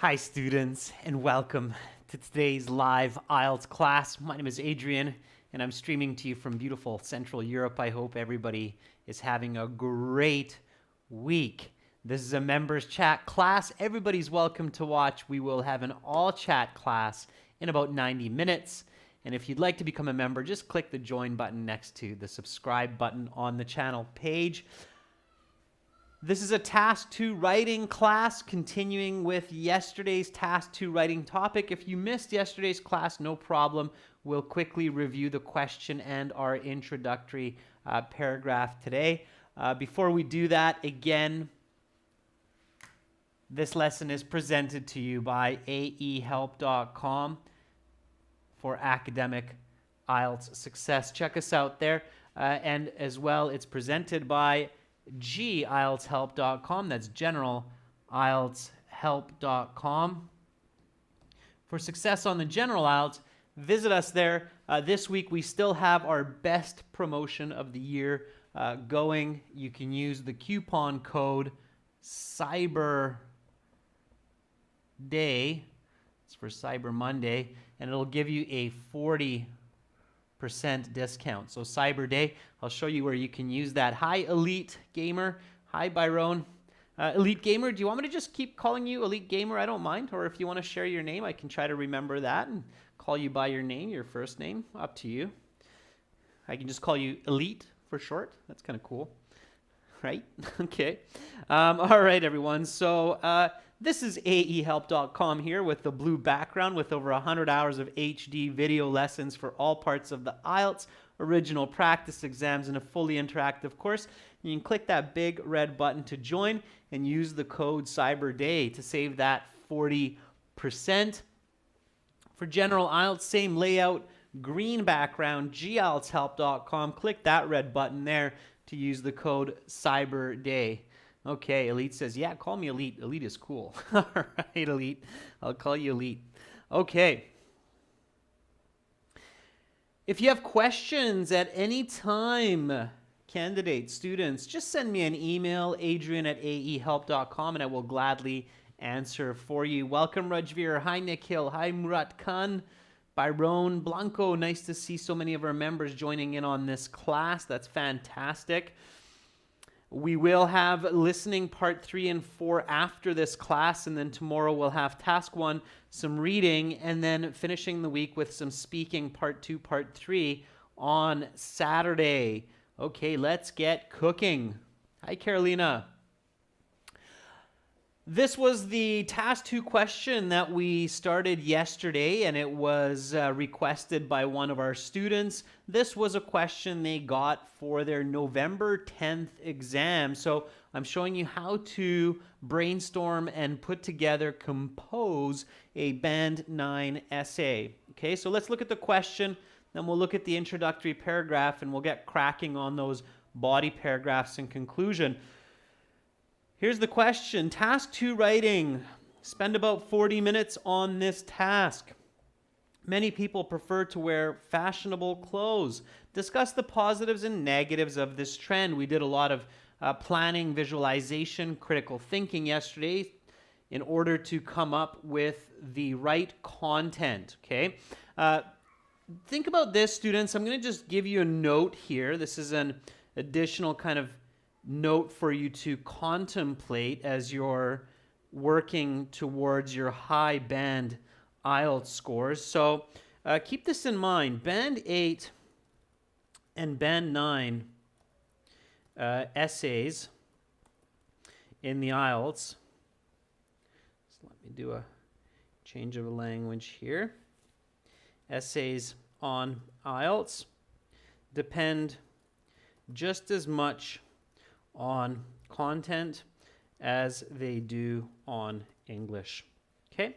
Hi students, and welcome to today's live IELTS class. My name is Adrian and I'm streaming to you from beautiful Central Europe. I hope everybody is having a great week. This is a members chat class. Everybody's welcome to watch. We will have an all chat class in about 90 minutes. And if you'd like to become a member, just click the join button next to the subscribe button on the channel page. This is a Task 2 writing class, continuing with yesterday's Task 2 writing topic. If you missed yesterday's class, no problem. We'll quickly review the question and our introductory paragraph today. Before we do that, again, this lesson is presented to you by aehelp.com for academic IELTS success. Check us out there. And as well, it's presented by IELTShelp.com. That's general IELTShelp.com. For success on the general IELTS, visit us there. This week we still have our best promotion of the year going. You can use the coupon code Cyber Day. It's for Cyber Monday, and it'll give you a 40% discount. So Cyber Day, I'll show you where you can use that. Hi, Elite Gamer. Hi, Byron. Elite Gamer, do you want me to just keep calling you Elite Gamer? I don't mind. Or if you want to share your name, I can try to remember that and call you by your name, your first name. Up to you. I can just call you Elite for short. That's kind of cool. Right? Okay. All right, everyone. So this is aehelp.com here with the blue background with over 100 hours of HD video lessons for all parts of the IELTS, original practice exams, and a fully interactive course. You can click that big red button to join and use the code CYBERDAY to save that 40%. For general IELTS, same layout, green background, gieltshelp.com. Click that red button there to use the code CYBERDAY. Okay, Elite says, yeah, call me Elite. Elite is cool. All right, Elite. I'll call you Elite. Okay. If you have questions at any time, candidates, students, just send me an email, adrian@aehelp.com, and I will gladly answer for you. Welcome, Rajveer. Hi, Nikhil. Hi, Murat Khan. Byron Blanco. Nice to see so many of our members joining in on this class. That's fantastic. We will have listening part 3 and 4 after this class, and then tomorrow we'll have task 1, some reading, and then finishing the week with some speaking part 2, part 3 on Saturday. Okay, let's get cooking. Hi, Carolina. This was the task 2 question that we started yesterday, and it was requested by one of our students. This was a question they got for their November 10th exam. So I'm showing you how to brainstorm and put together, compose a Band 9 essay. Okay, so let's look at the question, then we'll look at the introductory paragraph, and we'll get cracking on those body paragraphs in conclusion. Here's the question. Task 2 writing. Spend about 40 minutes on this task. Many people prefer to wear fashionable clothes. Discuss the positives and negatives of this trend. We did a lot of planning, visualization, critical thinking yesterday in order to come up with the right content. Okay. Think about this, students. I'm going to just give you a note here. This is an additional kind of note for you to contemplate as you're working towards your high band IELTS scores. So keep this in mind. Band 8 and Band 9 essays in the IELTS. So let me do a change of language here. Essays on IELTS depend just as much on content as they do on English. Okay,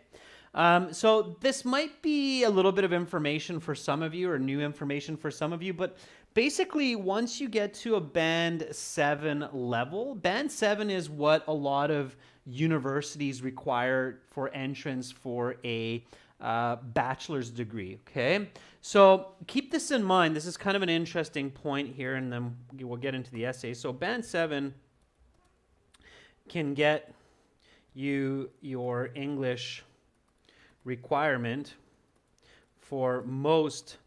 so this might be a little bit of information for some of you, or new information for some of you, but basically once you get to a Band 7 level, Band 7 is what a lot of universities require for entrance for a bachelor's degree. Okay, so keep this in mind. This is kind of an interesting point here, and then we'll get into the essay. So Band 7 can get your English requirement for most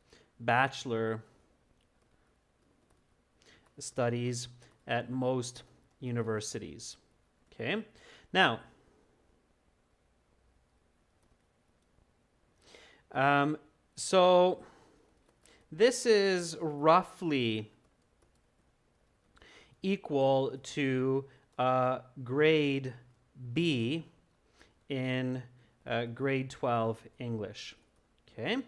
bachelor studies at most universities. Okay, now so this is roughly equal to grade B in grade 12 English. Okay.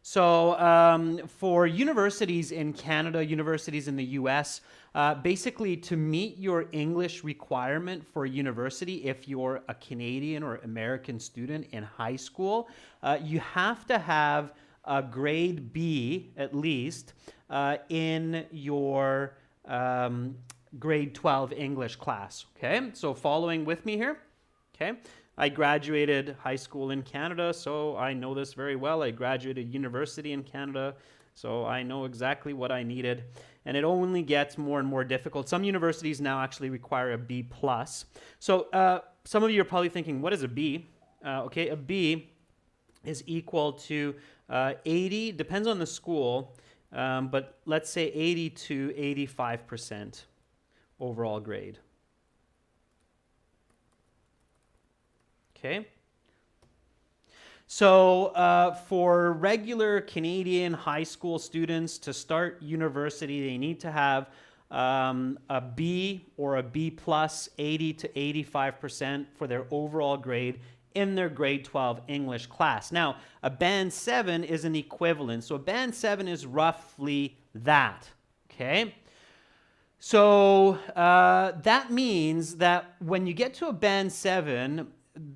So for universities in Canada, universities in the US, basically to meet your English requirement for university, if you're a Canadian or American student in high school, you have to have a grade B at least in your grade 12 English class. Okay, so following with me here. Okay. I graduated high school in Canada, so I know this very well. I graduated university in Canada, so I know exactly what I needed. And it only gets more and more difficult. Some universities now actually require a B+. So some of you are probably thinking, what is a B? Okay, a B is equal to 80, depends on the school, but let's say 80 to 85% overall grade. Okay. So for regular Canadian high school students to start university, they need to have a B or a B+, 80 to 85% for their overall grade in their grade 12 English class. Now, a band 7 is an equivalent. So a band 7 is roughly that. Okay. So that means that when you get to a band 7,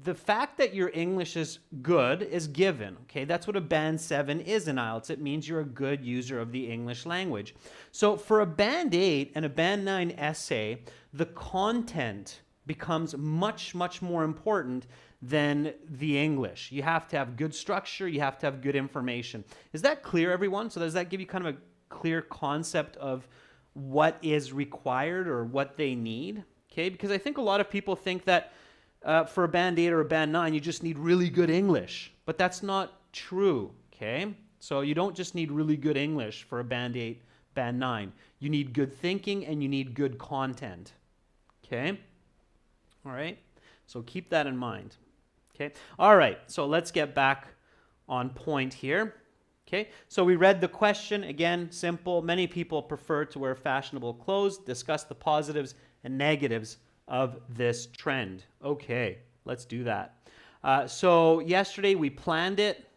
the fact that your English is good is given. Okay, that's what a band 7 is in IELTS. It means you're a good user of the English language. So for a band 8 and a band 9 essay, the content becomes much, much more important than the English. You have to have good structure. You have to have good information. Is that clear, everyone? So does that give you kind of a clear concept of what is required or what they need? Okay, because I think a lot of people think that for a band 8 or a band 9, you just need really good English. But that's not true, okay? So you don't just need really good English for a band 8, band 9. You need good thinking and you need good content, okay? All right? So keep that in mind, okay? All right, so let's get back on point here. Okay, so we read the question, again, simple. Many people prefer to wear fashionable clothes. Discuss the positives and negatives of this trend. Okay, let's do that. So yesterday we planned it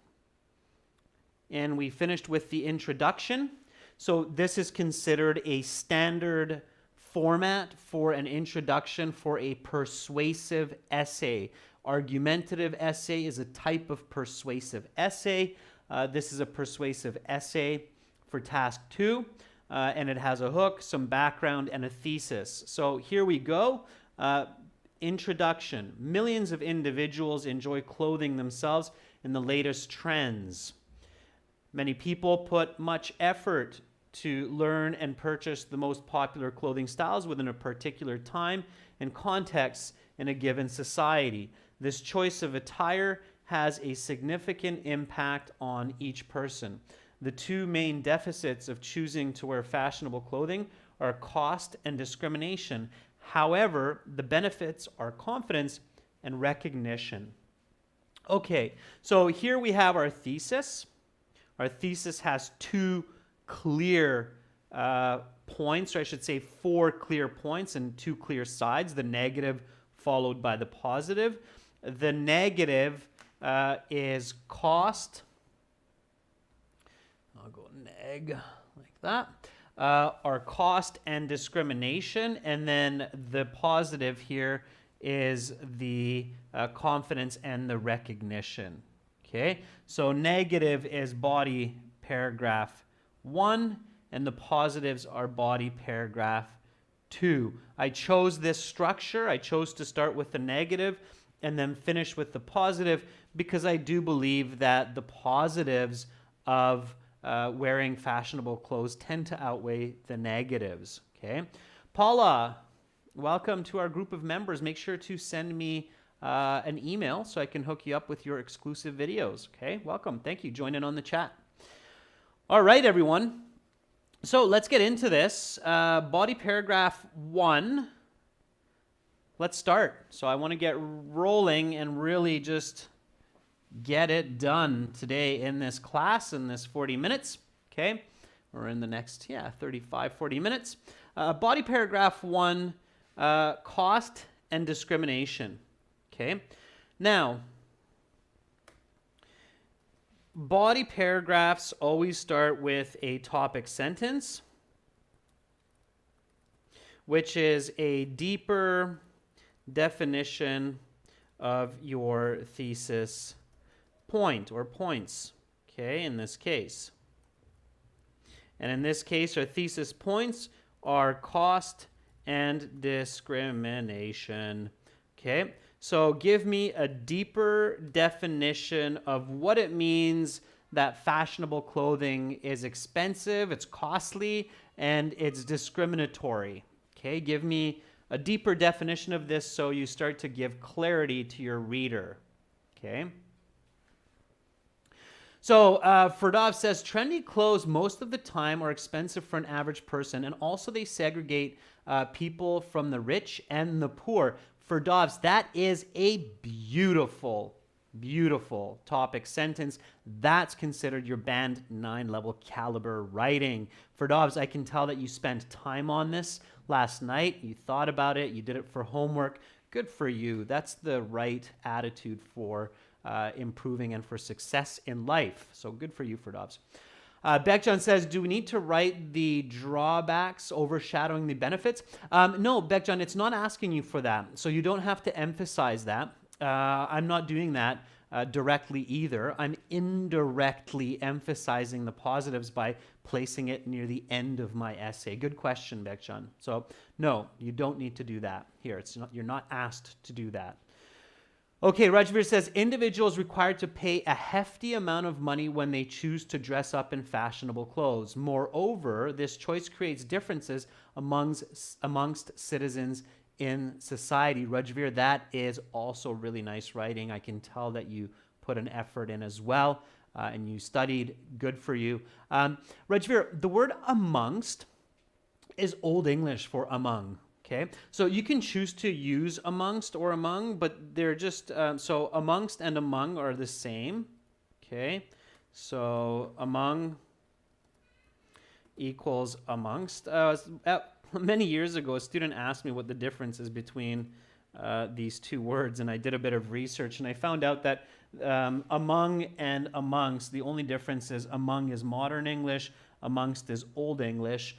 and we finished with the introduction. So this is considered a standard format for an introduction for a persuasive essay. Argumentative essay is a type of persuasive essay. This is a persuasive essay for task 2. And it has a hook, some background, and a thesis. So here we go. Introduction. Millions of individuals enjoy clothing themselves in the latest trends. Many people put much effort to learn and purchase the most popular clothing styles within a particular time and context in a given society. This choice of attire has a significant impact on each person. The two main deficits of choosing to wear fashionable clothing are cost and discrimination. However, the benefits are confidence and recognition. Okay, so here we have our thesis. Our thesis has 2 clear points, or I should say 4 clear points and 2 clear sides, the negative followed by the positive. The negative is cost. I'll go neg like that. Our cost and discrimination, and then the positive here is the confidence and the recognition. Okay, so negative is body paragraph 1, and the positives are body paragraph 2. I chose this structure. I chose to start with the negative and then finish with the positive because I do believe that the positives of wearing fashionable clothes tend to outweigh the negatives. Okay, Paula, Welcome to our group of members. Make sure to send me an email so I can hook you up with your exclusive videos. Okay, welcome. Thank you. Join in on the chat. All right, everyone. So let's get into this. Body paragraph 1. Let's start. So I want to get rolling and really just get it done today in this class in this 40 minutes. Okay, or in the next 35, 40 minutes. Body paragraph 1. Cost and discrimination. Okay. Now, body paragraphs always start with a topic sentence, which is a deeper definition of your thesis point or points. Okay, in this case. And in this case, our thesis points are cost and discrimination. Okay, so give me a deeper definition of what it means that fashionable clothing is expensive, it's costly, and it's discriminatory. Okay, give me a deeper definition of this so you start to give clarity to your reader. Okay. So Ferdov says, trendy clothes most of the time are expensive for an average person, and also they segregate people from the rich and the poor. Ferdovs, that is a beautiful, beautiful topic sentence. That's considered your band 9 level caliber writing. Ferdovs, I can tell that you spent time on this last night. You thought about it. You did it for homework. Good for you. That's the right attitude for improving and for success in life. So good for you, Ferdovs. Bekjan says, do we need to write the drawbacks overshadowing the benefits? No, Bekjan, it's not asking you for that. So you don't have to emphasize that. I'm not doing that directly either. I'm indirectly emphasizing the positives by placing it near the end of my essay. Good question, Bekjan. So no, you don't need to do that here. You're not asked to do that. Okay, Rajveer says, individuals required to pay a hefty amount of money when they choose to dress up in fashionable clothes. Moreover, this choice creates differences amongst citizens in society. Rajveer, that is also really nice writing. I can tell that you put an effort in as well, and you studied. Good for you. Rajveer, the word amongst is Old English for among. Okay, so you can choose to use amongst or among, but they're just, so amongst and among are the same. Okay, so among equals amongst. Many years ago, a student asked me what the difference is between these two words, and I did a bit of research, and I found out that among and amongst, the only difference is among is modern English, amongst is Old English.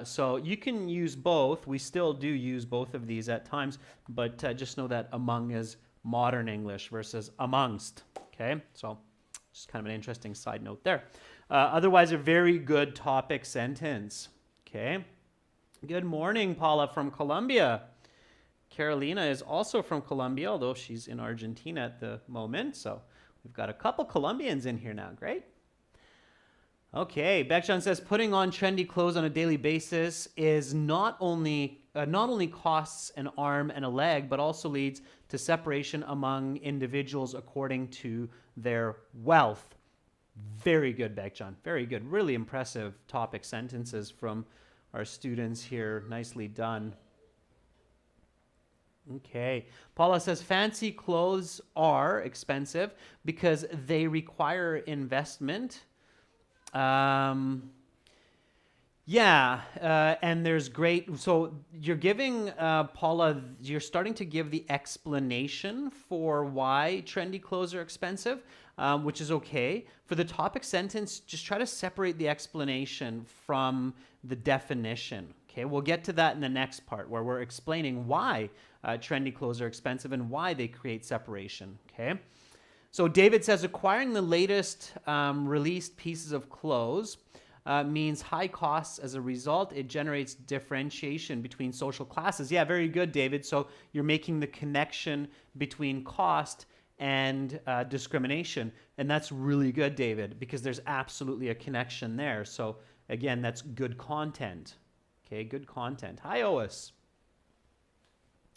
So you can use both. We still do use both of these at times, but just know that among is modern English versus amongst. Okay, so just kind of an interesting side note there. Otherwise, a very good topic sentence. Okay, good morning, Paula from Colombia. Carolina is also from Colombia, although she's in Argentina at the moment. So we've got a couple Colombians in here now. Great. Okay, Bekshan says putting on trendy clothes on a daily basis is not only costs an arm and a leg, but also leads to separation among individuals according to their wealth. Very good, Bekshan. Very good. Really impressive topic sentences from our students here. Nicely done. Okay. Paula says fancy clothes are expensive because they require investment. And there's great, so you're giving, Paula, you're starting to give the explanation for why trendy clothes are expensive, which is okay. For the topic sentence, just try to separate the explanation from the definition. Okay, we'll get to that in the next part where we're explaining why trendy clothes are expensive and why they create separation. Okay. So David says acquiring the latest released pieces of clothes means high costs. As a result, it generates differentiation between social classes. Yeah, very good, David. So you're making the connection between cost and discrimination. And that's really good, David, because there's absolutely a connection there. So again, that's good content. Okay, good content. Hi, Ois.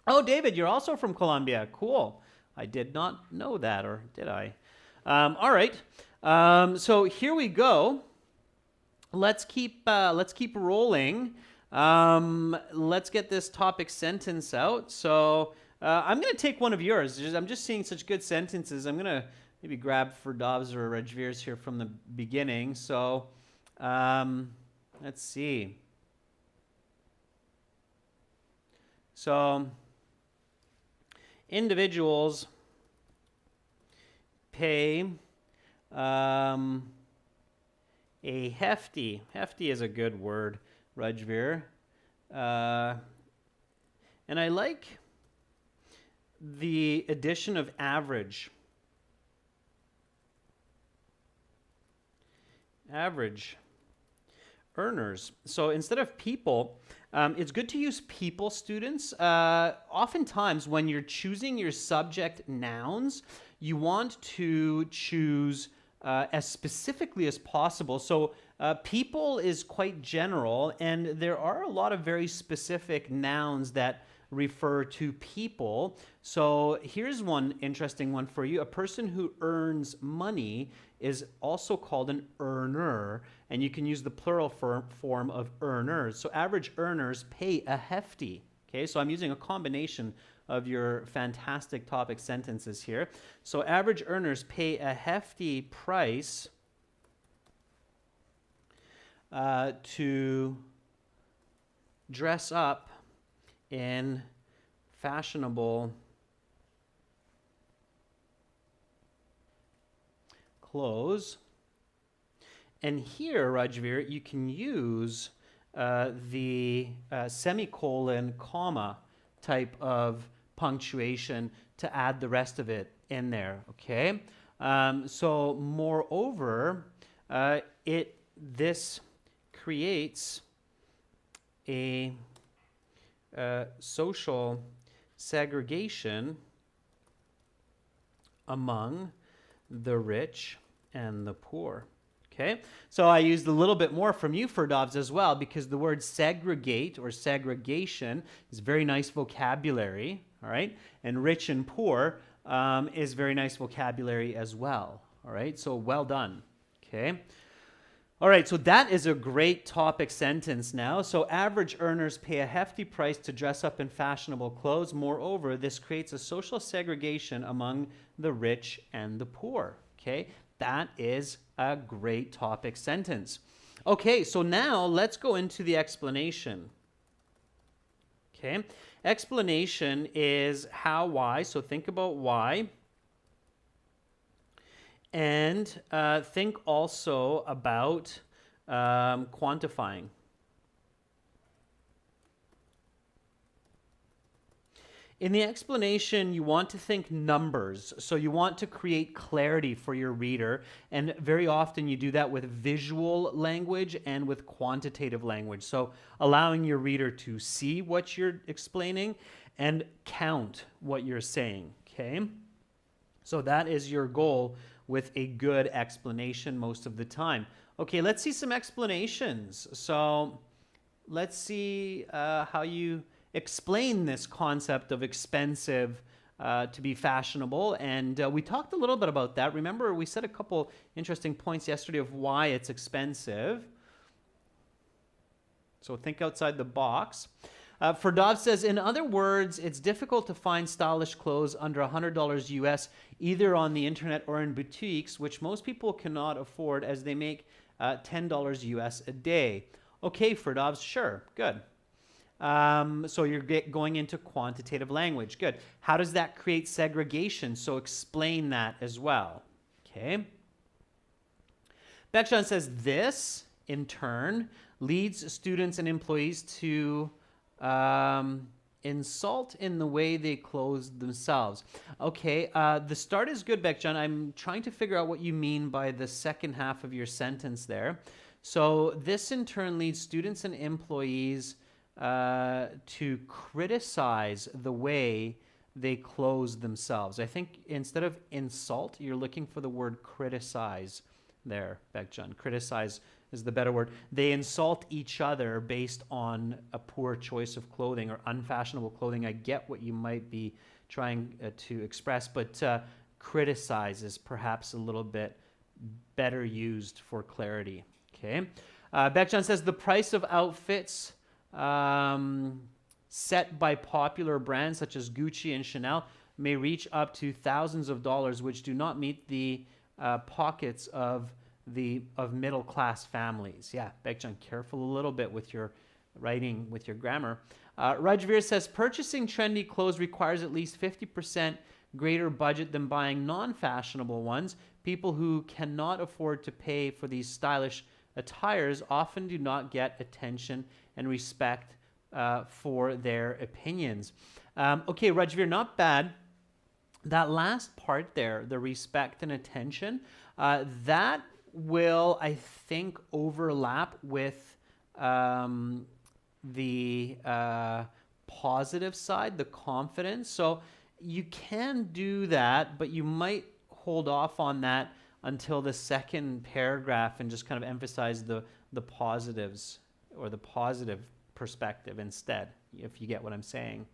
Oh, David, you're also from Colombia. Cool. I did not know that, or did I? All right. So here we go. Let's keep rolling. Let's get this topic sentence out. So I'm gonna take one of yours. I'm just seeing such good sentences. I'm gonna maybe grab for Dobbs or Rajveer's here from the beginning. So let's see. So individuals pay a hefty is a good word, Rajveer. And I like the addition of average. Average earners. So instead of people, it's good to use people, students. Oftentimes, when you're choosing your subject nouns, you want to choose as specifically as possible. So people is quite general, and there are a lot of very specific nouns that refer to people. So here's one interesting one for you. A person who earns money is also called an earner, and you can use the plural form of earners. So average earners pay a hefty. Okay, so I'm using a combination of your fantastic topic sentences here. So average earners pay a hefty price to dress up in fashionable clothes. And here, Rajveer, you can use the semicolon, comma type of punctuation to add the rest of it in there, okay? So moreover, this creates a social segregation among the rich and the poor. Okay, so I used a little bit more from you for Dobbs as well, because the word segregate or segregation is very nice vocabulary, all right? And rich and poor is very nice vocabulary as well, all right? So well done, okay? All right, so that is a great topic sentence now. So average earners pay a hefty price to dress up in fashionable clothes. Moreover, this creates a social segregation among the rich and the poor, okay? That is a great topic sentence. Okay, so now let's go into the explanation. Okay, explanation is how, why. So think about why. And think also about quantifying. In the explanation, you want to think numbers. So you want to create clarity for your reader. And very often you do that with visual language and with quantitative language. So allowing your reader to see what you're explaining and count what you're saying, okay? So that is your goal with a good explanation most of the time. Okay, let's see some explanations. So let's see how you explain this concept of expensive to be fashionable. And we talked a little bit about that. Remember, we said a couple interesting points yesterday of why it's expensive. So think outside the box. Ferdov says, in other words, it's difficult to find stylish clothes under $100 US, either on the internet or in boutiques, which most people cannot afford as they make $10 US a day. Okay, Ferdov, sure, good. So you're going into quantitative language. Good. How does that create segregation? So explain that as well. Okay. Beckjan says this, in turn, leads students and employees to insult in the way they clothe themselves. Okay, the start is good, Beckjan. I'm trying to figure out what you mean by the second half of your sentence there. So this, in turn, leads students and employees to criticize the way they clothe themselves. I think instead of insult, you're looking for the word criticize there, Beckjan. Criticize is the better word. They insult each other based on a poor choice of clothing or unfashionable clothing. I get what you might be trying to express, but criticize is perhaps a little bit better used for clarity. Okay. Beckjohn says the price of outfits set by popular brands such as Gucci and Chanel may reach up to thousands of dollars, which do not meet the pockets of middle class families. Yeah, Beckjohn, careful a little bit with your writing, with your grammar. Rajveer says purchasing trendy clothes requires at least 50% greater budget than buying non-fashionable ones. People who cannot afford to pay for these stylish attires often do not get attention and respect for their opinions. Okay, Rajveer, not bad. That last part there, the respect and attention, that will, I think, overlap with the positive side, the confidence. So you can do that, but you might hold off on that until the second paragraph and just kind of emphasize the positives or the positive perspective instead, if you get what I'm saying.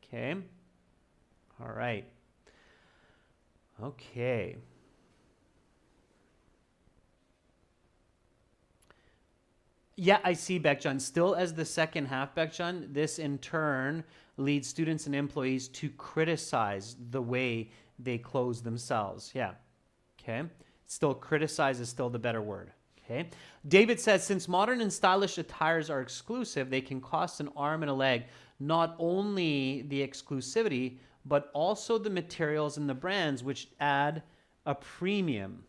Okay. All right. Okay. Yeah, I see, Beckjohn. Still as the second half, Beckjohn, this in turn leads students and employees to criticize the way they clothe themselves. Yeah. Okay. Still, criticize is still the better word. Okay. David says, since modern and stylish attires are exclusive, they can cost an arm and a leg. Not only the exclusivity, but also the materials and the brands, which add a premium.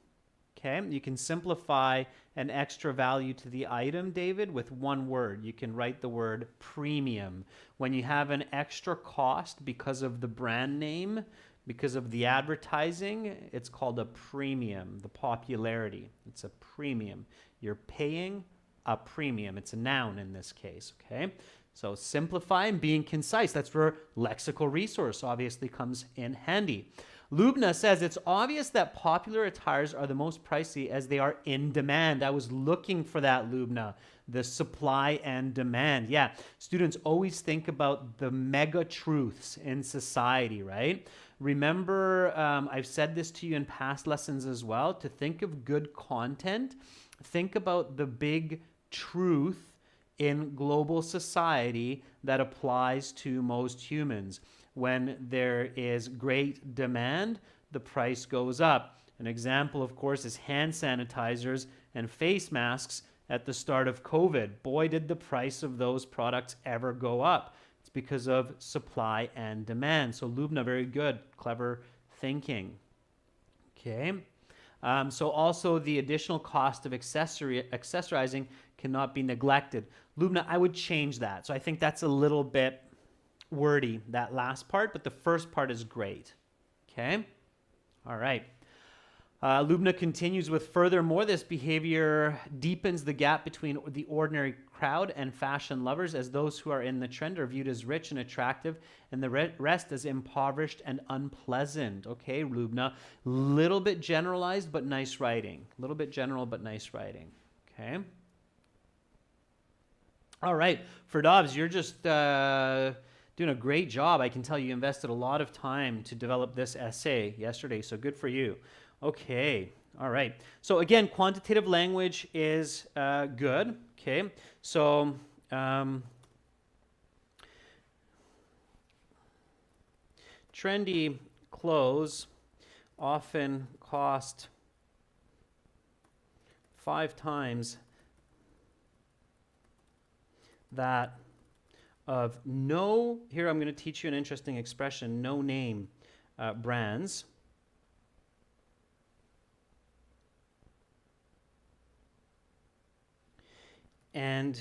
Okay. You can simplify an extra value to the item, David, with one word. You can write the word premium. When you have an extra cost because of the brand name, because of the advertising, it's called a premium, the popularity. It's a premium. You're paying a premium. It's a noun in this case, okay? So simplify and being concise. That's where lexical resource obviously comes in handy. Lubna says it's obvious that popular attires are the most pricey as they are in demand. I was looking for that, Lubna, the supply and demand. Yeah, students always think about the mega truths in society, right? Remember, I've said this to you in past lessons as well, to think of good content, think about the big truth in global society that applies to most humans. When there is great demand, the price goes up. An example, of course, is hand sanitizers and face masks at the start of COVID. Boy, did the price of those products ever go up. It's because of supply and demand. So Lubna, very good, clever thinking. Okay. So also the additional cost of accessorizing cannot be neglected. Lubna, I would change that. So I think that's a little bit wordy, that last part, but the first part is great. Okay? All right. Lubna continues with, furthermore, this behavior deepens the gap between the ordinary crowd and fashion lovers, as those who are in the trend are viewed as rich and attractive and the rest as impoverished and unpleasant. Okay, Lubna, little bit generalized but nice writing. A little bit general but nice writing. Okay. All right, Firdavs, you're just doing a great job. I can tell you invested a lot of time to develop this essay yesterday, so good for you. Okay, all right. So again, quantitative language is good. Okay, so trendy clothes often cost 5 times that of no, here I'm going to teach you an interesting expression, no name brands. And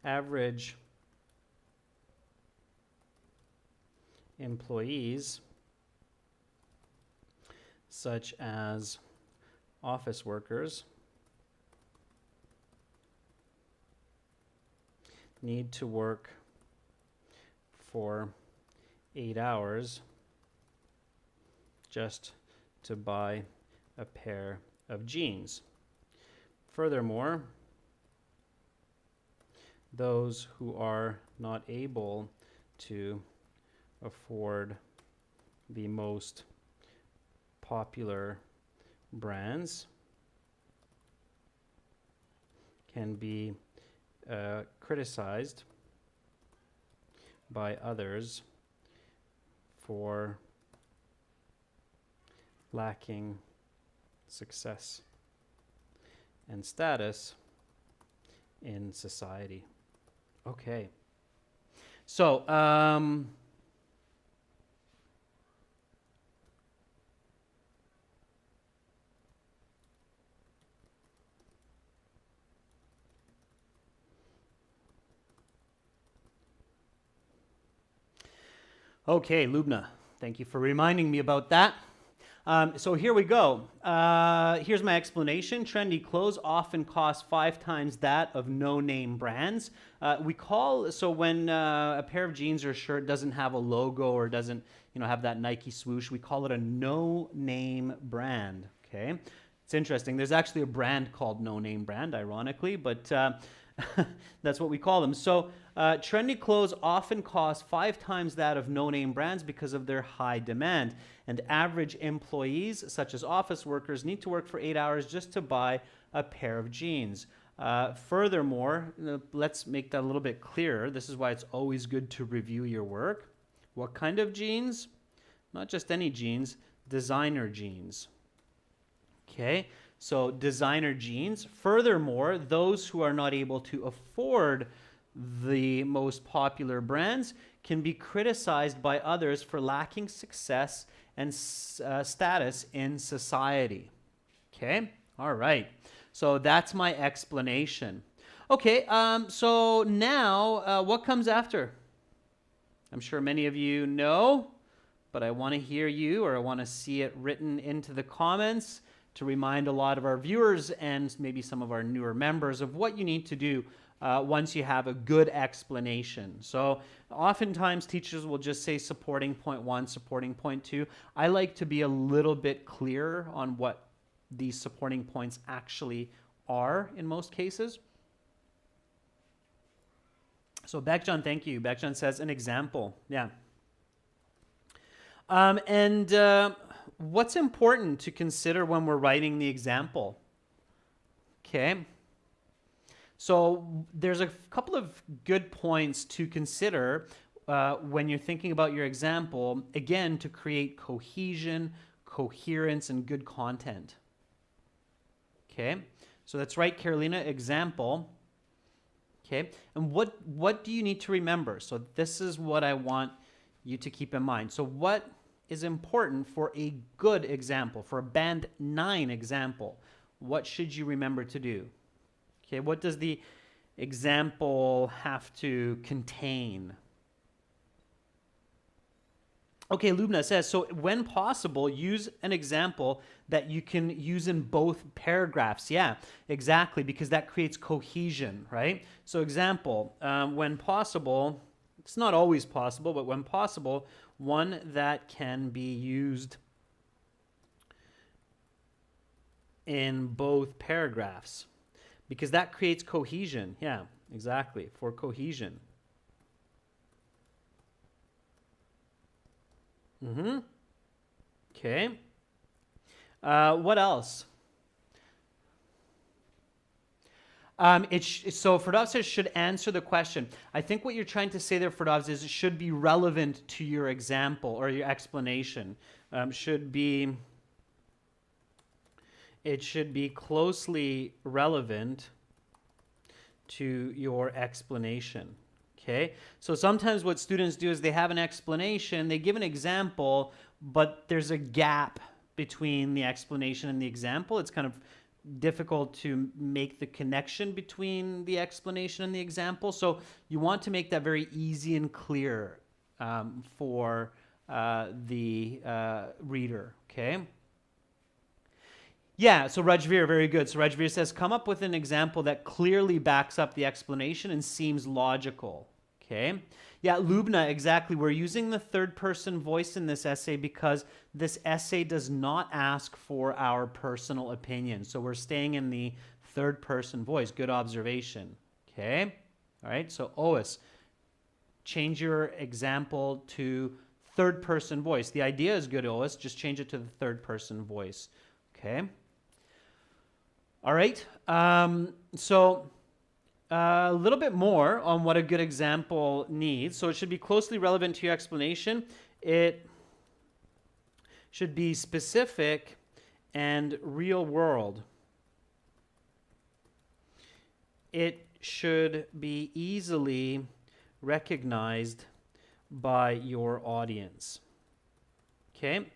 average employees, such as office workers, need to work for 8 hours just to buy a pair of jeans. Furthermore, those who are not able to afford the most popular brands can be criticized by others for lacking success and status in society. Okay. So, okay, Lubna, thank you for reminding me about that. So here we go. Here's my explanation. Trendy clothes often cost 5 times that of no-name brands. So when a pair of jeans or a shirt doesn't have a logo or doesn't, have that Nike swoosh, we call it a no-name brand. Okay, it's interesting. There's actually a brand called No Name Brand, ironically, but that's what we call them. So trendy clothes often cost 5 times that of no-name brands because of their high demand. And average employees, such as office workers, need to work for 8 hours just to buy a pair of jeans. Furthermore, let's make that a little bit clearer. This is why it's always good to review your work. What kind of jeans? Not just any jeans, designer jeans. Okay, so designer jeans. Furthermore, those who are not able to afford the most popular brands can be criticized by others for lacking success and status in society. Okay, all right. So that's my explanation. Okay, so now what comes after? I'm sure many of you know, but I want to hear you, or I want to see it written into the comments to remind a lot of our viewers and maybe some of our newer members of what you need to do once you have a good explanation. So oftentimes teachers will just say supporting point 1, supporting point 2. I like to be a little bit clearer on what these supporting points actually are in most cases. So Baekjan, thank you. Baekjan says an example. Yeah. What's important to consider when we're writing the example? Okay. So there's a couple of good points to consider when you're thinking about your example, again, to create cohesion, coherence, and good content. Okay, so that's right, Carolina, example. Okay, and what do you need to remember? So this is what I want you to keep in mind. So what is important for a good example, for a band 9 example? What should you remember to do? Okay, what does the example have to contain? Okay, Lubna says, so when possible, use an example that you can use in both paragraphs. Yeah, exactly, because that creates cohesion, right? So example, when possible, it's not always possible, but when possible, one that can be used in both paragraphs. Because that creates cohesion. Yeah, exactly, for cohesion. Okay. What else? So Ferdowsi says should answer the question. I think what you're trying to say there, Ferdowsi, is it should be relevant to your example or your explanation. It should be closely relevant to your explanation. Okay, so sometimes what students do is they have an explanation, they give an example, but there's a gap between the explanation and the example. It's kind of difficult to make the connection between the explanation and the example. So you want to make that very easy and clear for the reader. Okay. Yeah, so Rajveer, very good. So Rajveer says, come up with an example that clearly backs up the explanation and seems logical. Okay. Yeah, Lubna, exactly. We're using the third person voice in this essay because this essay does not ask for our personal opinion. So we're staying in the third person voice. Good observation. Okay. All right. So Ois, change your example to third person voice. The idea is good, Ois. Just change it to the third person voice. Okay. All right. So a little bit more on what a good example needs. So it should be closely relevant to your explanation. It should be specific and real world. It should be easily recognized by your audience. Okay?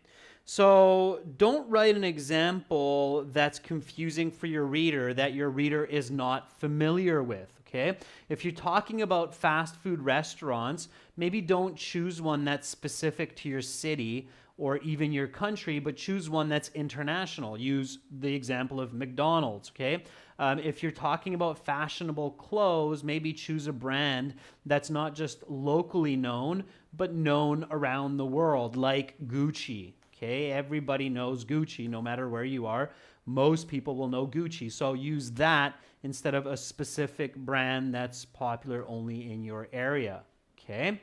So don't write an example that's confusing for your reader that your reader is not familiar with, okay? If you're talking about fast food restaurants, maybe don't choose one that's specific to your city or even your country, but choose one that's international. Use the example of McDonald's, okay? If you're talking about fashionable clothes, maybe choose a brand that's not just locally known, but known around the world, like Gucci. Okay, everybody knows Gucci, no matter where you are. Most people will know Gucci. So use that instead of a specific brand that's popular only in your area. Okay,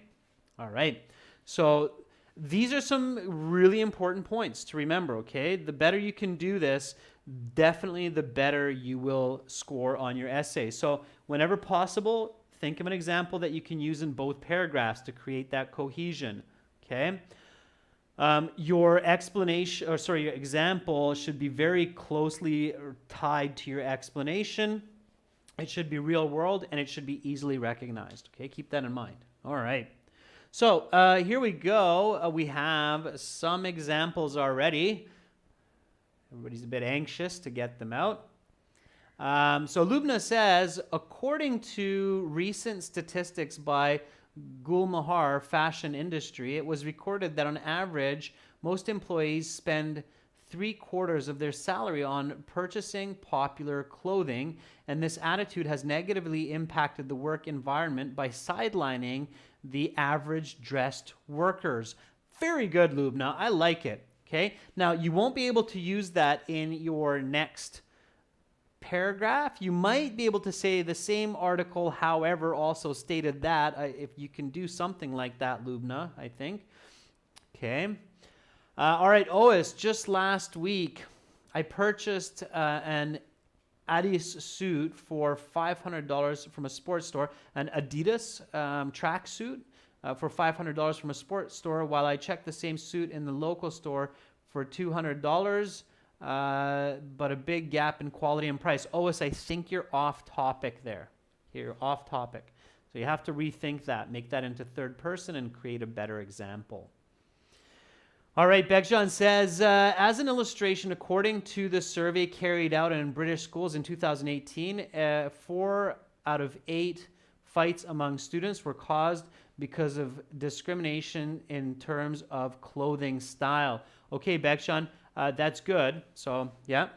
all right. So these are some really important points to remember, okay? The better you can do this, definitely the better you will score on your essay. So whenever possible, think of an example that you can use in both paragraphs to create that cohesion, okay? Your explanation, or sorry, your example should be very closely tied to your explanation. It should be real world and it should be easily recognized. Okay, keep that in mind. All right. So here we go. We have some examples already. Everybody's a bit anxious to get them out. So Lubna says, according to recent statistics by Gulmahar Fashion Industry, it was recorded that on average, most employees spend 3/4 of their salary on purchasing popular clothing, and this attitude has negatively impacted the work environment by sidelining the average dressed workers. Very good, Lubna. I like it. Okay. Now, you won't be able to use that in your next paragraph. You might be able to say the same article, however, also stated that. If you can do something like that, Lubna, I think. Okay. All right, Ois, just last week, I purchased an Adidas suit for $500 from a sports store, an Adidas track suit for $500 from a sports store, while I checked the same suit in the local store for $200. But a big gap in quality and price. Ois, I think you're off topic there. You're off topic. So you have to rethink that, make that into third person and create a better example. All right, Bekjan says, as an illustration, according to the survey carried out in British schools in 2018, 4 out of 8 fights among students were caused because of discrimination in terms of clothing style. Okay, Bekjan, that's good. So, yeah.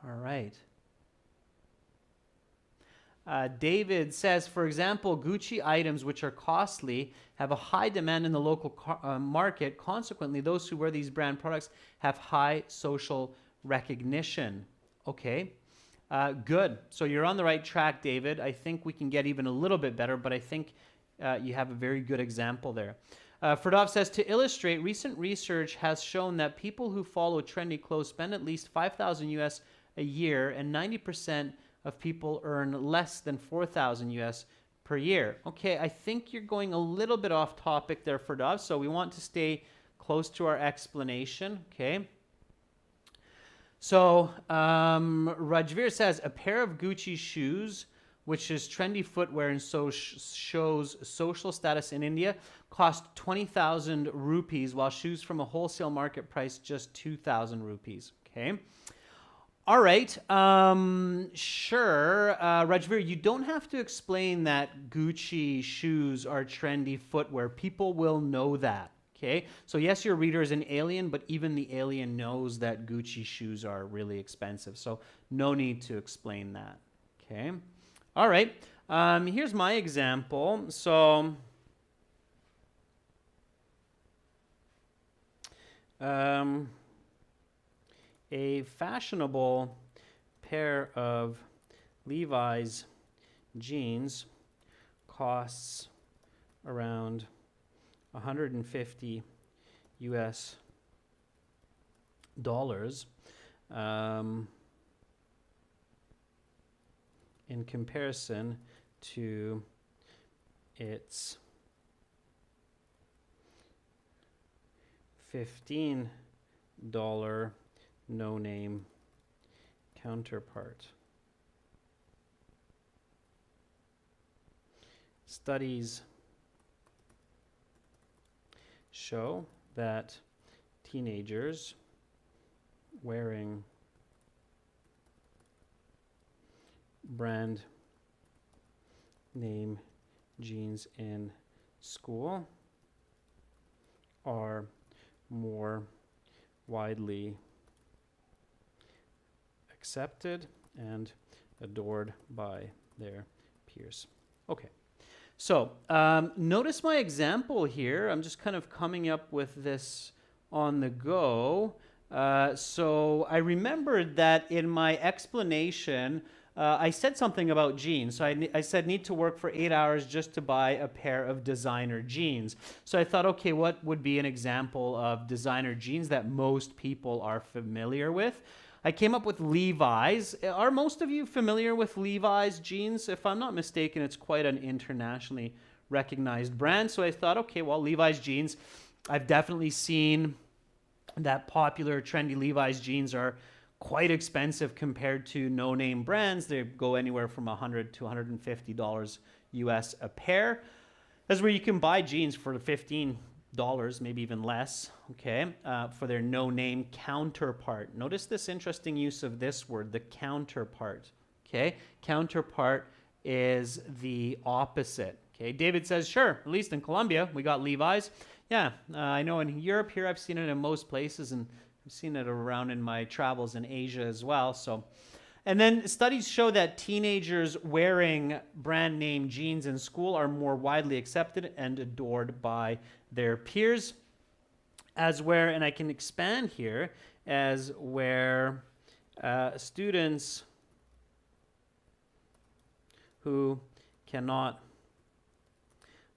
All right. David says, for example, Gucci items which are costly have a high demand in the local market. Consequently, those who wear these brand products have high social recognition. Okay, good. So you're on the right track, David. I think we can get even a little bit better, but I think you have a very good example there. Ferdov says, to illustrate, recent research has shown that people who follow trendy clothes spend at least $5,000 US a year, and 90% of people earn less than $4,000 US per year. Okay, I think you're going a little bit off topic there, Ferdov, so we want to stay close to our explanation, okay? So, Rajveer says, a pair of Gucci shoes, which is trendy footwear and shows social status in India, cost 20,000 rupees, while shoes from a wholesale market price just 2,000 rupees, okay? All right, sure. Rajveer, you don't have to explain that Gucci shoes are trendy footwear. People will know that, okay? So yes, your reader is an alien, but even the alien knows that Gucci shoes are really expensive. So no need to explain that, okay? All right. Here's my example. So, a fashionable pair of Levi's jeans costs around 150 US dollars in comparison to its $15 no-name counterpart. Studies show that teenagers wearing brand name jeans in school are more widely accepted and adored by their peers. Okay. So notice my example here. I'm just kind of coming up with this on the go. So I remembered that in my explanation, I said something about jeans. So I said need to work for 8 hours just to buy a pair of designer jeans. So I thought, okay, what would be an example of designer jeans that most people are familiar with? I came up with Levi's. Are most of you familiar with Levi's jeans? If I'm not mistaken, it's quite an internationally recognized brand. So I thought, okay, well, Levi's jeans, I've definitely seen that popular, trendy Levi's jeans are quite expensive compared to no-name brands. They go anywhere from $100 to $150 US a pair. That's where you can buy jeans for $15, maybe even less, okay, for their no-name counterpart. Notice this interesting use of this word, the counterpart, okay? Counterpart is the opposite, okay? David says, sure, at least in Colombia, we got Levi's. Yeah, I know in Europe here, I've seen it in most places, and I've seen it around in my travels in Asia as well, so. And then studies show that teenagers wearing brand name jeans in school are more widely accepted and adored by their peers, as where, and I can expand here, as where students who cannot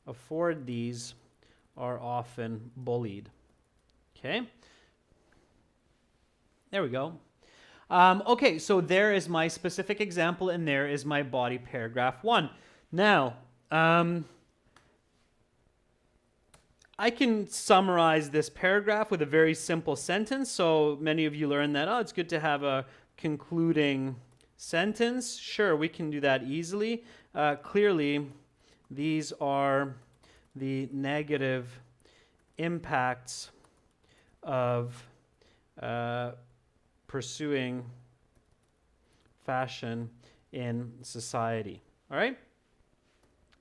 afford these are often bullied. Okay? There we go. Okay, so there is my specific example, and there is my body paragraph 1. Now, I can summarize this paragraph with a very simple sentence. So many of you learned that, oh, it's good to have a concluding sentence. Sure, we can do that easily. Clearly, these are the negative impacts of pursuing fashion in society. All right?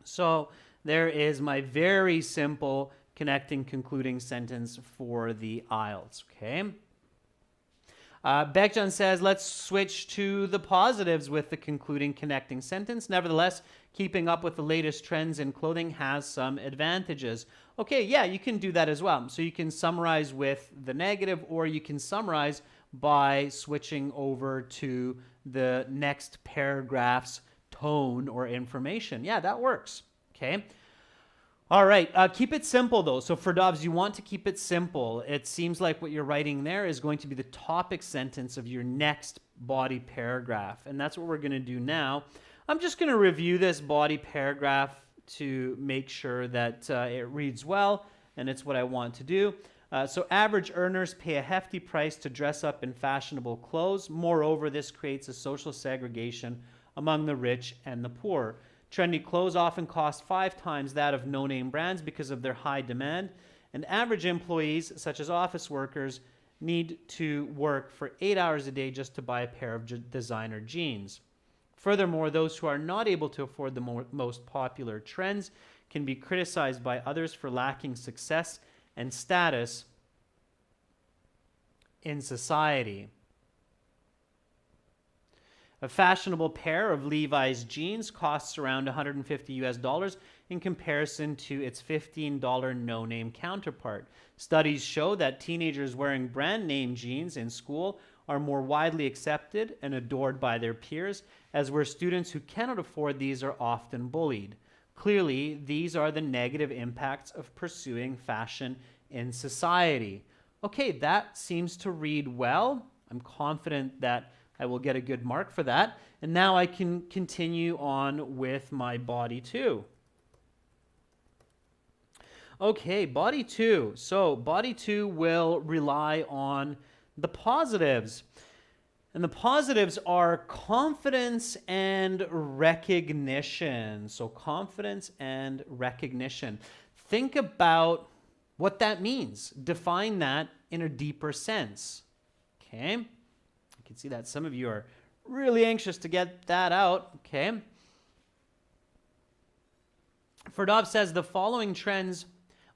So there is my very simple connecting concluding sentence for the IELTS. Okay? Beckjan says, let's switch to the positives with the concluding connecting sentence. Nevertheless, keeping up with the latest trends in clothing has some advantages. Okay, yeah, you can do that as well. So you can summarize with the negative, or you can summarize by switching over to the next paragraph's tone or information. Yeah, that works. Okay. All right, keep it simple though. So for Dobbs, you want to keep it simple. It seems like what you're writing there is going to be the topic sentence of your next body paragraph. And that's what we're going to do now. I'm just going to review this body paragraph to make sure that it reads well, and it's what I want to do. So average earners pay a hefty price to dress up in fashionable clothes. Moreover, this creates a social segregation among the rich and the poor. Trendy clothes often cost 5 times that of no-name brands because of their high demand, and average employees, such as office workers, need to work for 8 hours a day just to buy a pair of designer jeans. Furthermore, those who are not able to afford the most popular trends can be criticized by others for lacking success and status in society. A fashionable pair of Levi's jeans costs around $150 in comparison to its $15 no-name counterpart. Studies show that teenagers wearing brand name jeans in school are more widely accepted and adored by their peers, as where students who cannot afford these are often bullied. Clearly, these are the negative impacts of pursuing fashion in society. Okay, that seems to read well. I'm confident that I will get a good mark for that. And now I can continue on with my body 2. Okay, body 2. So body 2 will rely on the positives. And the positives are confidence and recognition. So confidence and recognition. Think about what that means. Define that in a deeper sense. Okay? I can see that some of you are really anxious to get that out. Okay? Ferdov says the following trends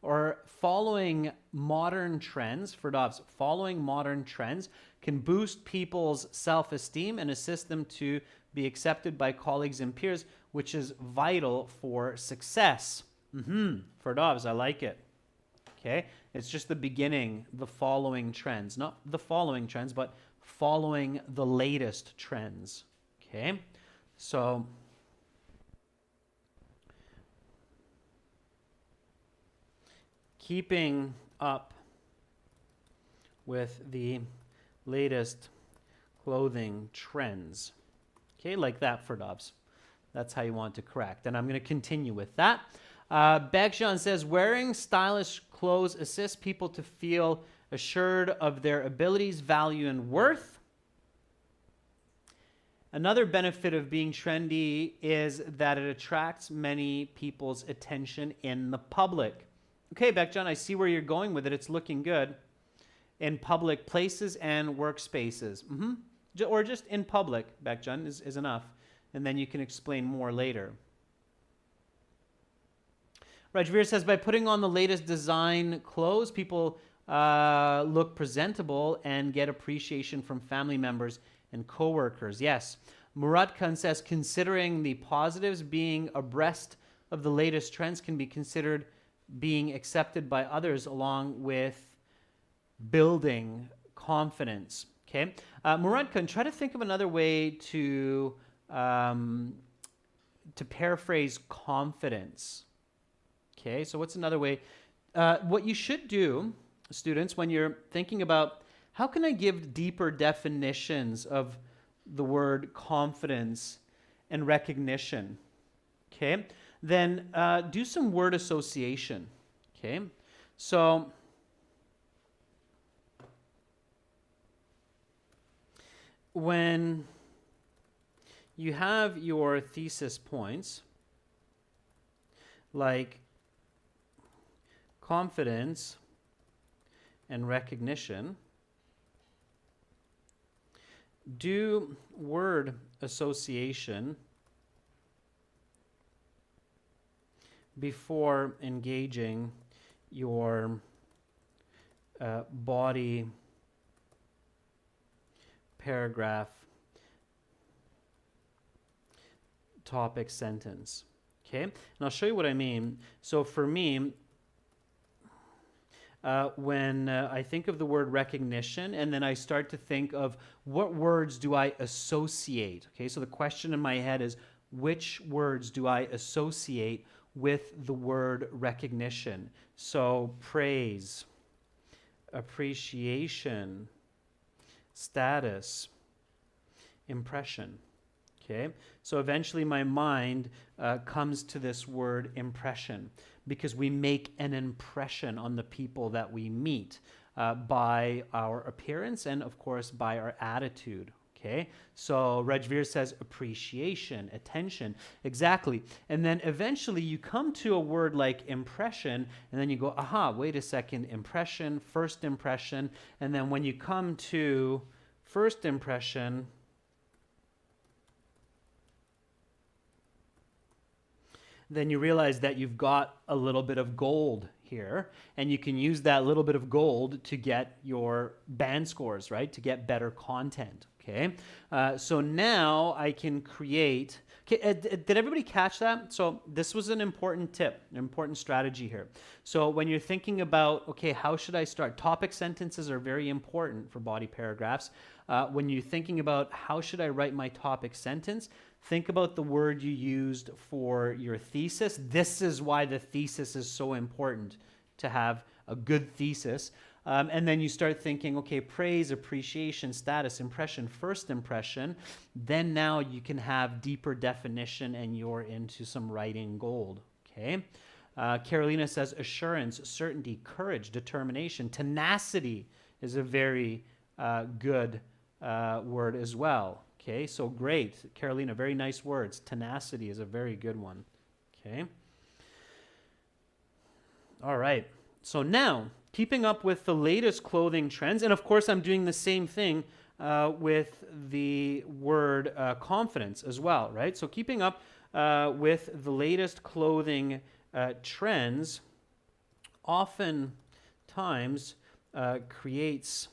or following modern trends, Ferdov's following modern trends can boost people's self-esteem and assist them to be accepted by colleagues and peers, which is vital for success. Ferdov's, I like it. Okay, it's just the beginning, the following trends. Not the following trends, but following the latest trends. Okay, so keeping up with the latest clothing trends. Okay, like that for Dobbs. That's how you want to correct. And I'm going to continue with that. Bagjan says, wearing stylish clothes assists people to feel assured of their abilities, value, and worth. Another benefit of being trendy is that it attracts many people's attention in the public. Okay, Bagjan, I see where you're going with it. It's looking good. In public places and workspaces. Or just in public, Bagjan, is enough. And then you can explain more later. Rajveer says, by putting on the latest design clothes, people look presentable and get appreciation from family members and coworkers. Yes. Murat Khan says, considering the positives, being abreast of the latest trends can be considered being accepted by others along with building confidence. Okay. Murat Khan, try to think of another way to paraphrase confidence. Okay, so what's another way? What you should do, students, when you're thinking about how can I give deeper definitions of the word confidence and recognition, okay, then do some word association, okay? So when you have your thesis points, like confidence and recognition, do word association before engaging your body paragraph topic sentence. Okay, and I'll show you what I mean. So for me, when I think of the word recognition, and then I start to think of what words do I associate. Okay, so the question in my head is, which words do I associate with the word recognition? So praise, appreciation, status, impression. Okay, so eventually my mind comes to this word impression, because we make an impression on the people that we meet by our appearance and, of course, by our attitude. Okay, so Rajveer says appreciation, attention, exactly. And then eventually you come to a word like impression, and then you go, aha, wait a second, impression, first impression. And then when you come to first impression, then you realize that you've got a little bit of gold here, and you can use that little bit of gold to get your band scores, right? To get better content, Okay, so now I can create. Okay, did everybody catch that? So this was an important tip, an important strategy here. So when you're thinking about, okay, how should I start? Topic sentences are very important for body paragraphs. When you're thinking about how should I write my topic sentence, think about the word you used for your thesis. This is why the thesis is so important, to have a good thesis. And then you start thinking, okay, praise, appreciation, status, impression, first impression. Then now you can have deeper definition and you're into some writing gold. Okay. Carolina says assurance, certainty, courage, determination, tenacity is a very good word as well. Okay, so great. Carolina, very nice words. Tenacity is a very good one. Okay. All right. So now, keeping up with the latest clothing trends, and of course I'm doing the same thing with the word confidence as well, right? So keeping up with the latest clothing trends oftentimes creates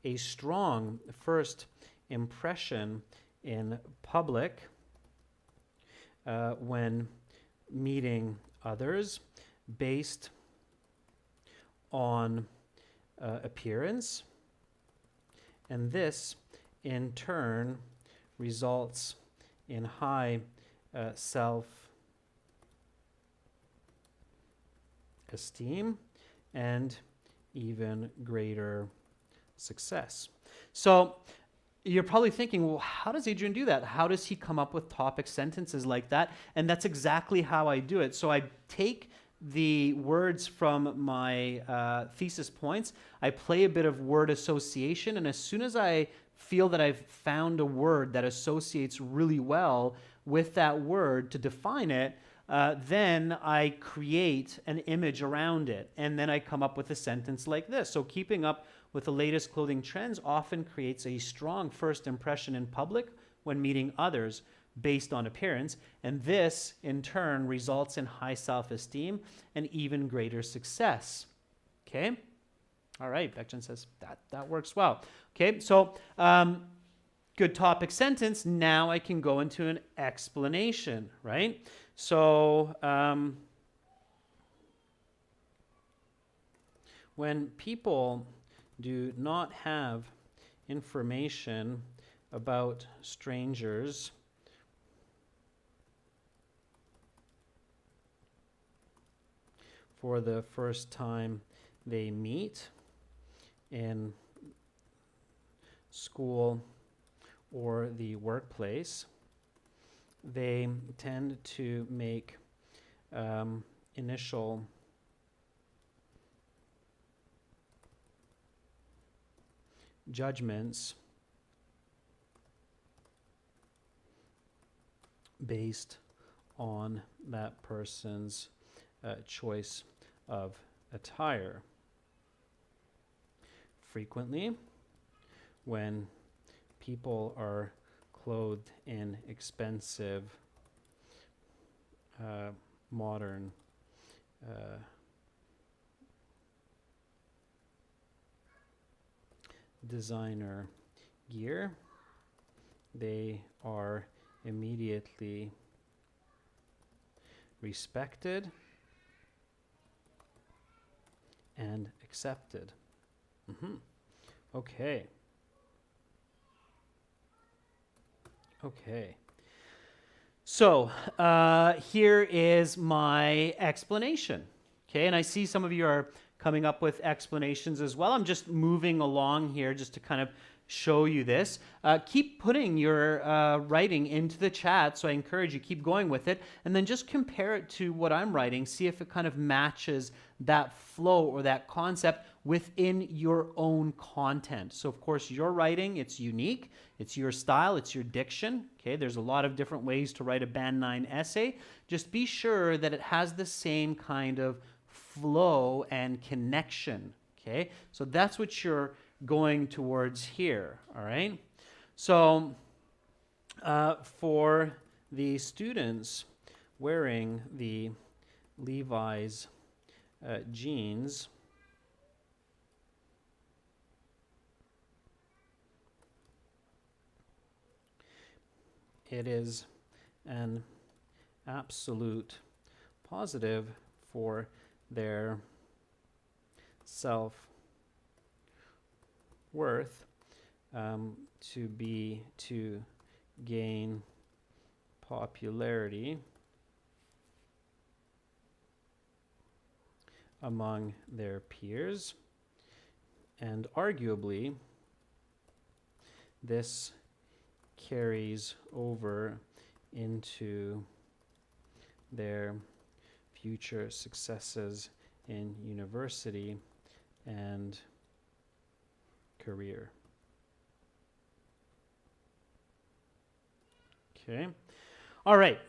a strong first impression in public when meeting others based on appearance, and this in turn results in high self-esteem and even greater success. So you're probably thinking, well, how does Adrian do that? How does he come up with topic sentences like that? And that's exactly how I do it. So I take the words from my thesis points, I play a bit of word association, and as soon as I feel that I've found a word that associates really well with that word to define it, then I create an image around it, and then I come up with a sentence like this. So keeping up with the latest clothing trends often creates a strong first impression in public when meeting others based on appearance, and this in turn results in high self-esteem and even greater success. Okay? All right, Beckton says that works well. Okay, so good topic sentence. Now I can go into an explanation, right? So when people do not have information about strangers for the first time they meet in school or the workplace, they tend to make initial judgments based on that person's choice of attire. Frequently, when people are clothed in expensive, modern designer gear, they are immediately respected and accepted. Okay. Okay. So here is my explanation. Okay, and I see some of you are coming up with explanations as well. I'm just moving along here just to kind of show you this. Keep putting your writing into the chat, so I encourage you, keep going with it, and then just compare it to what I'm writing, see if it kind of matches that flow or that concept within your own content. So of course, your writing, it's unique, it's your style, it's your diction. Okay, there's a lot of different ways to write a Band 9 essay. Just be sure that it has the same kind of flow and connection. Okay, so that's what you're going towards here. All right, so for the students wearing the Levi's jeans, . it is an absolute positive for their self-worth to gain popularity among their peers, and arguably this carries over into their future successes in university and career. Okay. All right.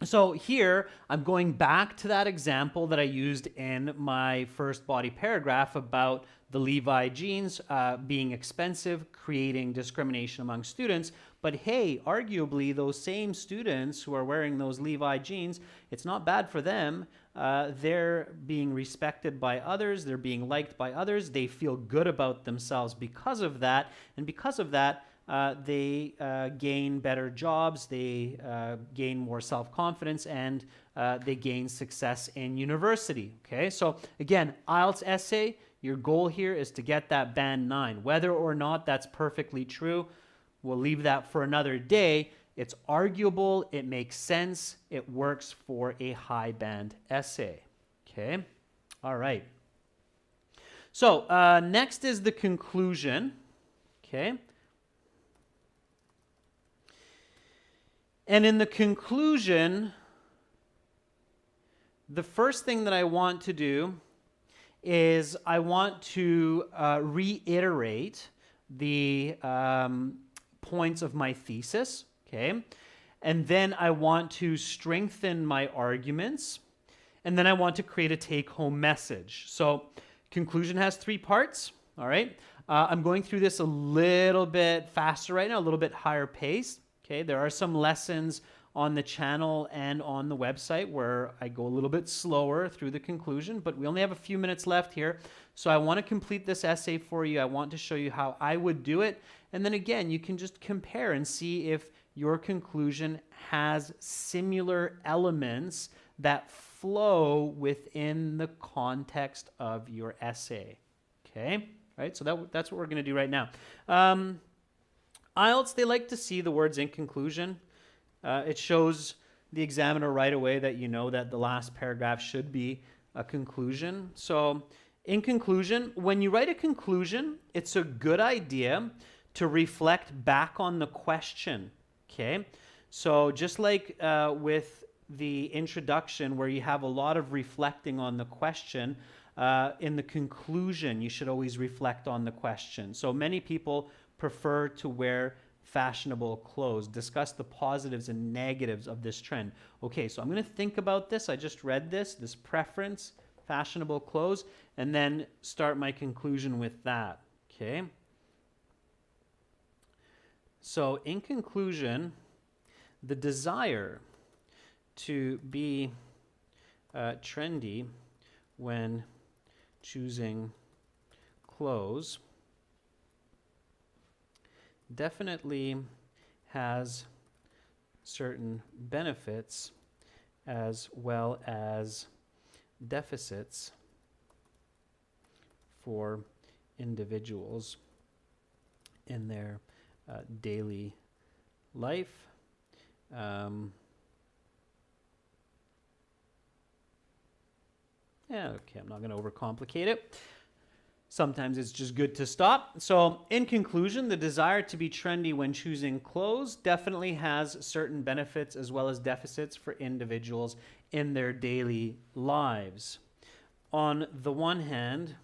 So here, I'm going back to that example that I used in my first body paragraph about the Levi jeans being expensive, creating discrimination among students. But hey, arguably, those same students who are wearing those Levi jeans, it's not bad for them. They're being respected by others. They're being liked by others. They feel good about themselves because of that. And because of that, they gain better jobs, they gain more self-confidence, and they gain success in university. Okay, so again, IELTS essay, your goal here is to get that band 9. Whether or not that's perfectly true, we'll leave that for another day. It's arguable, it makes sense, it works for a high band essay. Okay, all right. So next is the conclusion. Okay. And in the conclusion, the first thing that I want to do is I want to reiterate the points of my thesis, okay? And then I want to strengthen my arguments, and then I want to create a take-home message. So conclusion has 3 parts, all right? I'm going through this a little bit faster right now, a little bit higher pace. Okay, there are some lessons on the channel and on the website where I go a little bit slower through the conclusion, but we only have a few minutes left here. So I want to complete this essay for you. I want to show you how I would do it. And then again, you can just compare and see if your conclusion has similar elements that flow within the context of your essay. Okay, right? So that's what we're going to do right now. IELTS, they like to see the words in conclusion. It shows the examiner right away that you know that the last paragraph should be a conclusion. So in conclusion, when you write a conclusion, it's a good idea to reflect back on the question, okay? So just like with the introduction where you have a lot of reflecting on the question, in the conclusion, you should always reflect on the question. So many people prefer to wear fashionable clothes. Discuss the positives and negatives of this trend. Okay, so I'm going to think about this. I just read this preference, fashionable clothes, and then start my conclusion with that. Okay. So in conclusion, the desire to be trendy when choosing clothes definitely has certain benefits as well as deficits for individuals in their daily life. Okay, I'm not going to overcomplicate it. Sometimes it's just good to stop. So in conclusion, the desire to be trendy when choosing clothes definitely has certain benefits as well as deficits for individuals in their daily lives. On the one hand,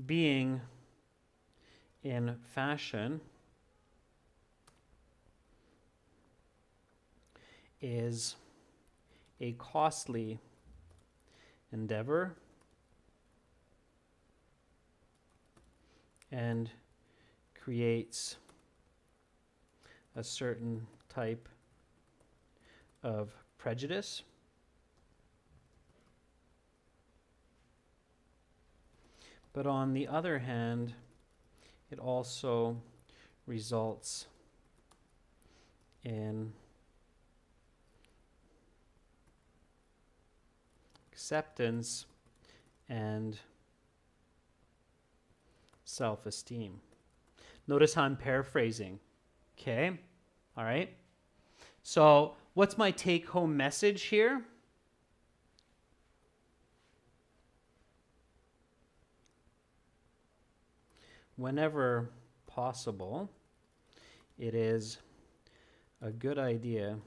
being in fashion is a costly endeavor and creates a certain type of prejudice. But on the other hand, it also results in acceptance and self-esteem. Notice how I'm paraphrasing. Okay, all right. So what's my take-home message here? Whenever possible, it is a good idea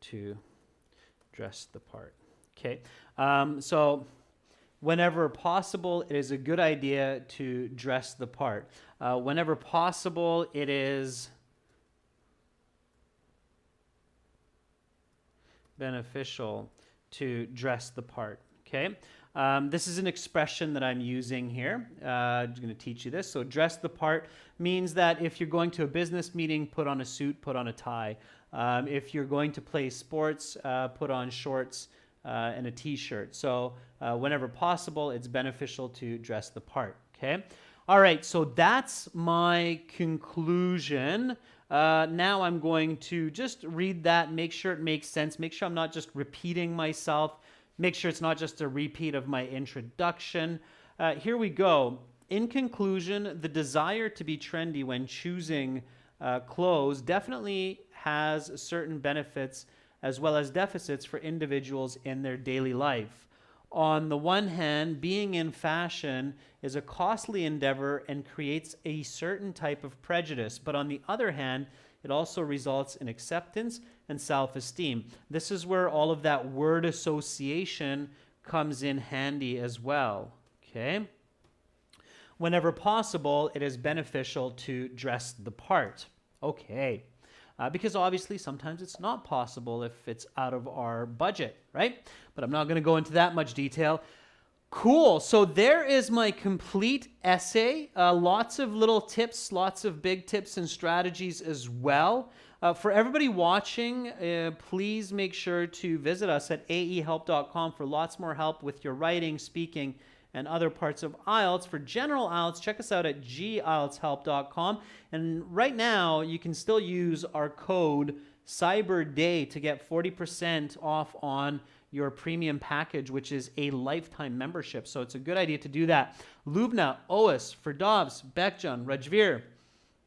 to dress the part. Okay, so whenever possible, it is a good idea to dress the part. Whenever possible, it is beneficial to dress the part. Okay, this is an expression that I'm using here. I'm going to teach you this. So dress the part means that if you're going to a business meeting, put on a suit, put on a tie. If you're going to play sports, put on shorts and a t-shirt. So whenever possible, it's beneficial to dress the part. Okay. All right. So that's my conclusion. Now I'm going to just read that, make sure it makes sense, make sure I'm not just repeating myself, make sure it's not just a repeat of my introduction. Here we go. In conclusion, the desire to be trendy when choosing clothes definitely has certain benefits as well as deficits for individuals in their daily life. On the one hand, being in fashion is a costly endeavor and creates a certain type of prejudice. But on the other hand, it also results in acceptance and self-esteem. This is where all of that word association comes in handy as well. Okay? Whenever possible, it is beneficial to dress the part. Okay. Because obviously sometimes it's not possible if it's out of our budget, right? But I'm not going to go into that much detail. Cool. So there is my complete essay. Lots of little tips, lots of big tips and strategies as well. For everybody watching, please make sure to visit us at aehelp.com for lots more help with your writing, speaking, and other parts of IELTS. For general IELTS, check us out at gieltshelp.com. And right now, you can still use our code CYBERDAY to get 40% off on your premium package, which is a lifetime membership. So it's a good idea to do that. Lubna, Ois, Firdavs, Bekjan, Rajvir,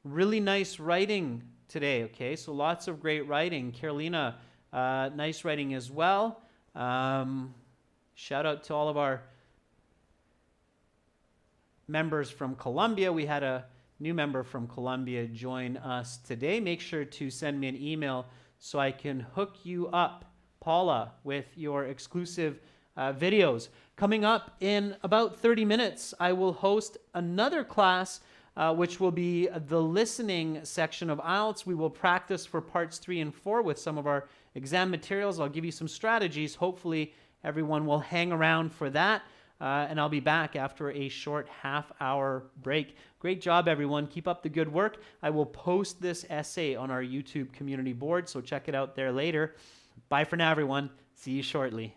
really nice writing today, okay? So lots of great writing. Carolina, nice writing as well. Shout out to all of our members from Colombia. We had a new member from Colombia join us today. Make sure to send me an email so I can hook you up, Paula, with your exclusive videos. Coming up in about 30 minutes, I will host another class which will be the listening section of IELTS. We will practice for parts 3 and 4 with some of our exam materials. I'll give you some strategies. Hopefully everyone will hang around for that. And I'll be back after a short half-hour break. Great job, everyone. Keep up the good work. I will post this essay on our YouTube community board, so check it out there later. Bye for now, everyone. See you shortly.